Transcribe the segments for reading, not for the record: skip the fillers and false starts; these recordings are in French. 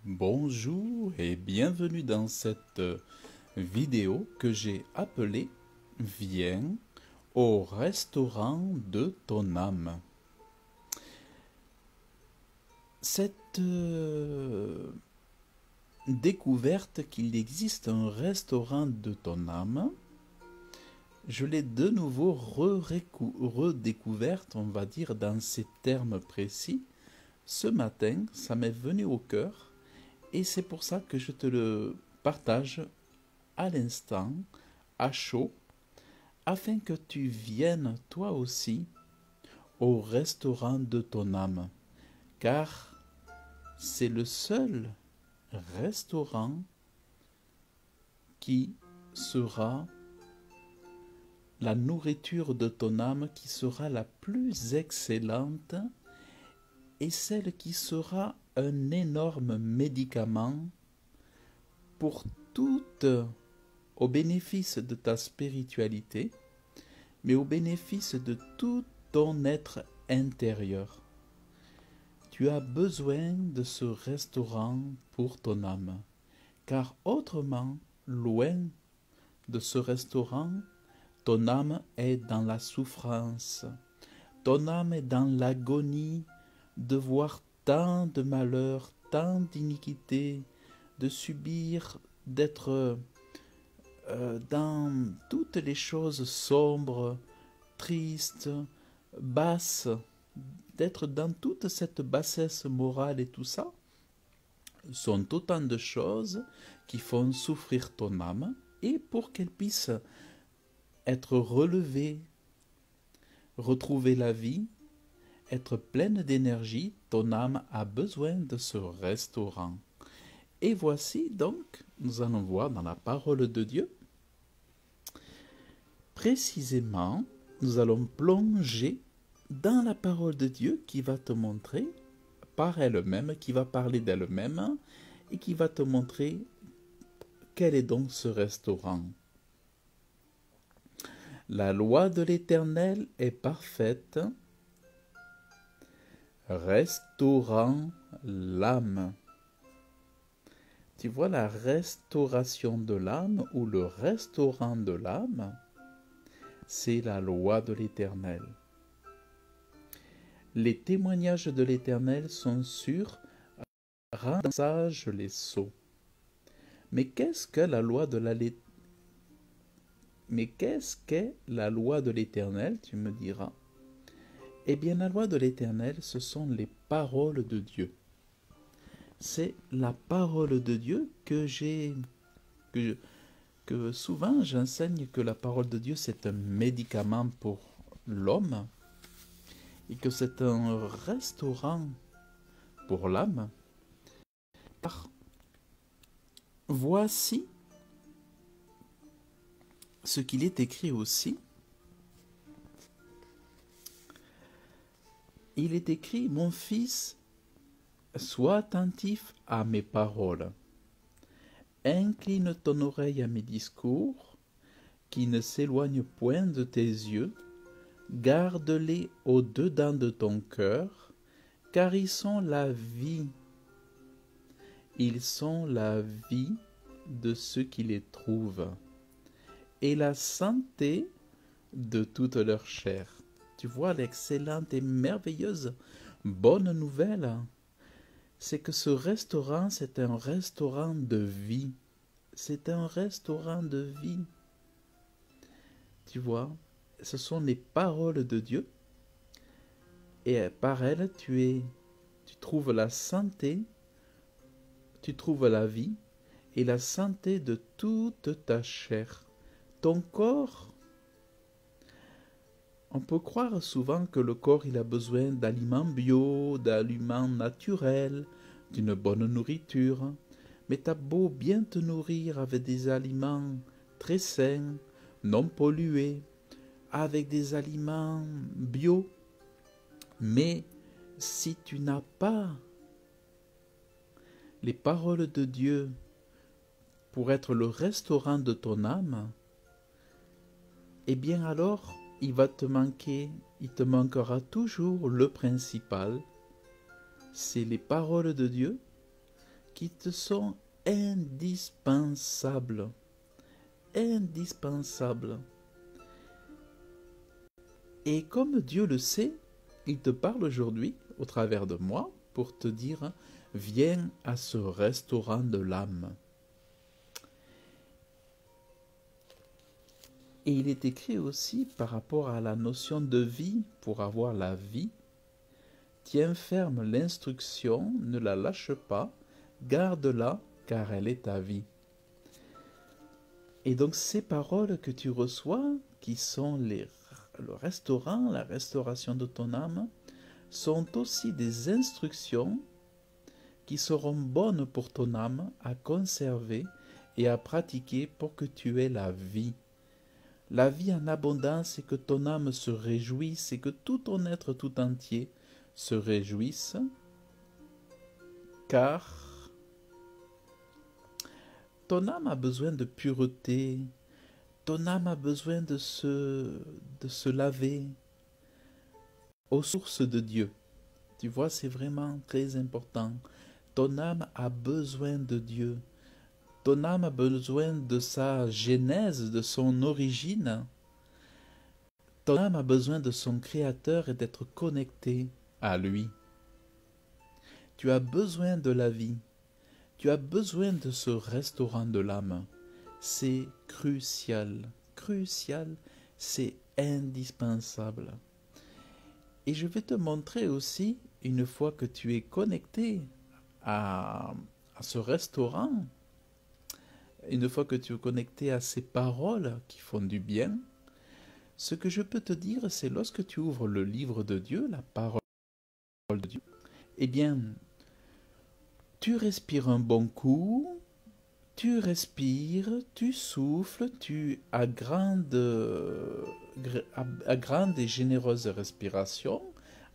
Bonjour et bienvenue dans cette vidéo que j'ai appelée Viens au restaurant de ton âme. Cette découverte qu'il existe un restaurant de ton âme, je l'ai de nouveau redécouverte, on va dire, dans ces termes précis. Ce matin, ça m'est venu au cœur. Et c'est pour ça que je te le partage à l'instant, à chaud, afin que tu viennes toi aussi au restaurant de ton âme. Car c'est le seul restaurant qui sera la nourriture de ton âme, qui sera la plus excellente et celle qui sera un énorme médicament pour au bénéfice de ta spiritualité, mais au bénéfice de tout ton être intérieur. Tu as besoin de ce restaurant pour ton âme, car autrement, loin de ce restaurant, ton âme est dans la souffrance, ton âme est dans l'agonie de voir tant de malheurs, tant d'iniquités, de subir, d'être dans toutes les choses sombres, tristes, basses, d'être dans toute cette bassesse morale et tout ça, sont autant de choses qui font souffrir ton âme, et pour qu'elle puisse être relevée, retrouver la vie, être pleine d'énergie, ton âme a besoin de ce restaurant. Et voici donc, nous allons voir dans la parole de Dieu, précisément, nous allons plonger dans la parole de Dieu qui va te montrer par elle-même, qui va parler d'elle-même et qui va te montrer quel est donc ce restaurant. La loi de l'Éternel est parfaite, restaurant l'âme. Tu vois, la restauration de l'âme ou le restaurant de l'âme, c'est la loi de l'Éternel. Les témoignages de l'Éternel sont sûrs, rend sages les sots. Mais qu'est-ce que la loi de la loi de l'Éternel, tu me diras? Eh bien, la loi de l'Éternel, ce sont les paroles de Dieu. C'est la parole de Dieu que souvent j'enseigne que la parole de Dieu c'est un médicament pour l'homme et que c'est un restaurant pour l'âme. Voici ce qu'il est écrit aussi. Il est écrit: mon fils, sois attentif à mes paroles. Incline ton oreille à mes discours, qui ne s'éloignent point de tes yeux. Garde-les au-dedans de ton cœur, car ils sont la vie. Ils sont la vie de ceux qui les trouvent, et la santé de toute leur chair. Tu vois l'excellente et merveilleuse bonne nouvelle, c'est que ce restaurant, c'est un restaurant de vie. C'est un restaurant de vie. Tu vois, ce sont les paroles de Dieu, et par elles, tu trouves la santé, tu trouves la vie et la santé de toute ta chair. Ton corps, on peut croire souvent que le corps il a besoin d'aliments bio, d'aliments naturels, d'une bonne nourriture, mais t'as beau bien te nourrir avec des aliments très sains, non pollués, avec des aliments bio, mais si tu n'as pas les paroles de Dieu pour être le restaurant de ton âme, eh bien alors il te manquera toujours le principal, c'est les paroles de Dieu qui te sont indispensables. Indispensables. Et comme Dieu le sait, il te parle aujourd'hui, au travers de moi, pour te dire, viens à ce restaurant de l'âme. Et il est écrit aussi par rapport à la notion de vie, pour avoir la vie, tiens ferme l'instruction, ne la lâche pas, garde-la, car elle est ta vie. Et donc ces paroles que tu reçois, qui sont le restaurant, la restauration de ton âme, sont aussi des instructions qui seront bonnes pour ton âme à conserver et à pratiquer pour que tu aies la vie. La vie en abondance et que ton âme se réjouisse et que tout ton être tout entier se réjouisse, car ton âme a besoin de pureté, ton âme a besoin de se laver aux sources de Dieu. Tu vois, c'est vraiment très important. Ton âme a besoin de Dieu. Ton âme a besoin de sa genèse, de son origine. Ton âme a besoin de son Créateur et d'être connectée à lui. Tu as besoin de la vie. Tu as besoin de ce restaurant de l'âme. C'est crucial. Crucial, c'est indispensable. Et je vais te montrer aussi, une fois que tu es connecté à ce restaurant, une fois que tu es connecté à ces paroles qui font du bien, ce que je peux te dire, c'est lorsque tu ouvres le livre de Dieu, la parole de Dieu, eh bien, tu respires un bon coup, tu respires, tu souffles, à grande et généreuse respiration,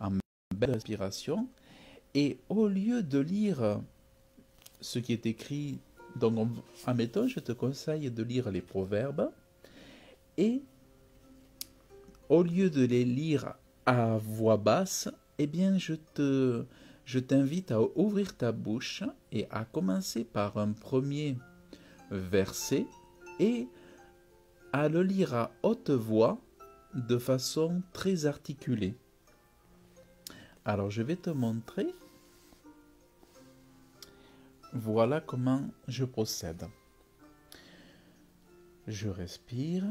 en belle respiration, et au lieu de lire ce qui est écrit, donc admettons, je te conseille de lire les proverbes, et au lieu de les lire à voix basse, eh bien je t'invite à ouvrir ta bouche et à commencer par un premier verset et à le lire à haute voix de façon très articulée. Alors je vais te montrer. Voilà comment je procède. Je respire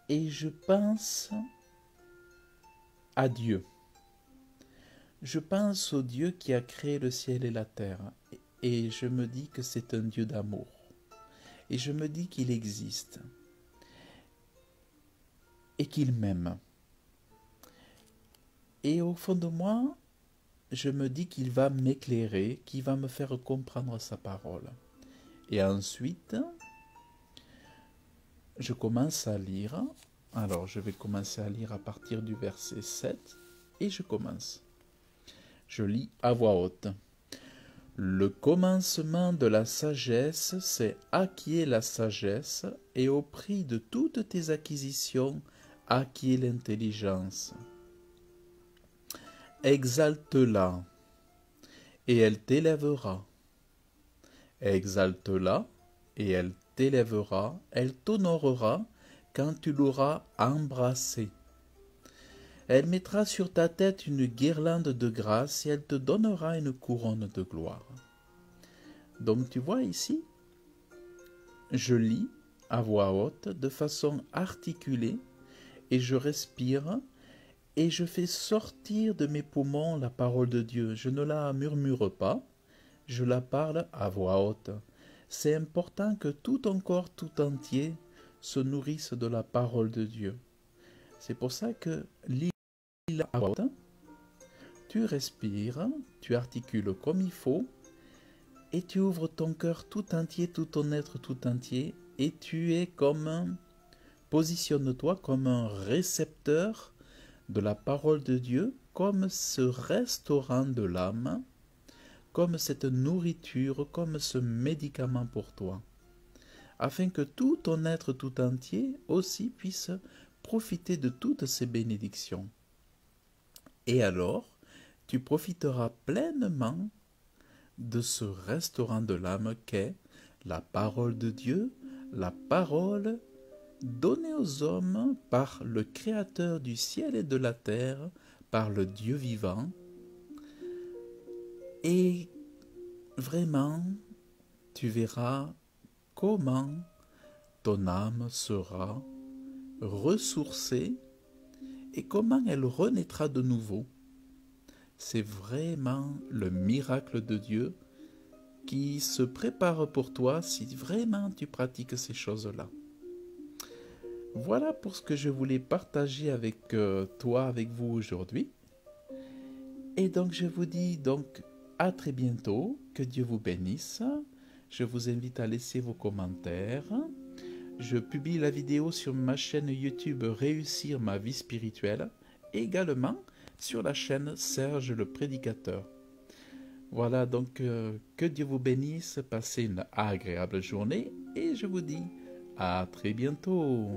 et je pense à Dieu. Je pense au Dieu qui a créé le ciel et la terre et je me dis que c'est un Dieu d'amour. Et je me dis qu'il existe et qu'il m'aime. Et au fond de moi, je me dis qu'il va m'éclairer, qu'il va me faire comprendre sa parole. Et ensuite, je commence à lire. Alors, je vais commencer à lire à partir du verset 7 et je commence. Je lis à voix haute. Le commencement de la sagesse, c'est acquier la sagesse, et au prix de toutes tes acquisitions, acquier l'intelligence. Exalte-la, et elle t'élèvera. Exalte-la, et elle t'élèvera, elle t'honorera quand tu l'auras embrassée. Elle mettra sur ta tête une guirlande de grâce et elle te donnera une couronne de gloire. Donc tu vois ici, je lis à voix haute de façon articulée et je respire et je fais sortir de mes poumons la parole de Dieu. Je ne la murmure pas, je la parle à voix haute. C'est important que tout ton corps tout entier se nourrisse de la parole de Dieu. C'est pour ça que lis à voix haute, tu respires, tu articules comme il faut et tu ouvres ton cœur tout entier, tout ton être tout entier et tu es positionne-toi comme un récepteur de la parole de Dieu, comme ce restaurant de l'âme, comme cette nourriture, comme ce médicament pour toi, afin que tout ton être tout entier aussi puisse profiter de toutes ces bénédictions. Et alors, tu profiteras pleinement de ce restaurant de l'âme qu'est la parole de Dieu, la parole donnée aux hommes par le Créateur du ciel et de la terre, par le Dieu vivant. Et vraiment, tu verras comment ton âme sera ressourcée et comment elle renaîtra de nouveau. C'est vraiment le miracle de Dieu qui se prépare pour toi si vraiment tu pratiques ces choses-là. Voilà pour ce que je voulais partager avec toi, avec vous aujourd'hui. Et donc je vous dis donc à très bientôt, que Dieu vous bénisse. Je vous invite à laisser vos commentaires. Je publie la vidéo sur ma chaîne YouTube Réussir ma vie spirituelle, et également sur la chaîne Serge le Prédicateur. Voilà donc que Dieu vous bénisse, passez une agréable journée et je vous dis à très bientôt.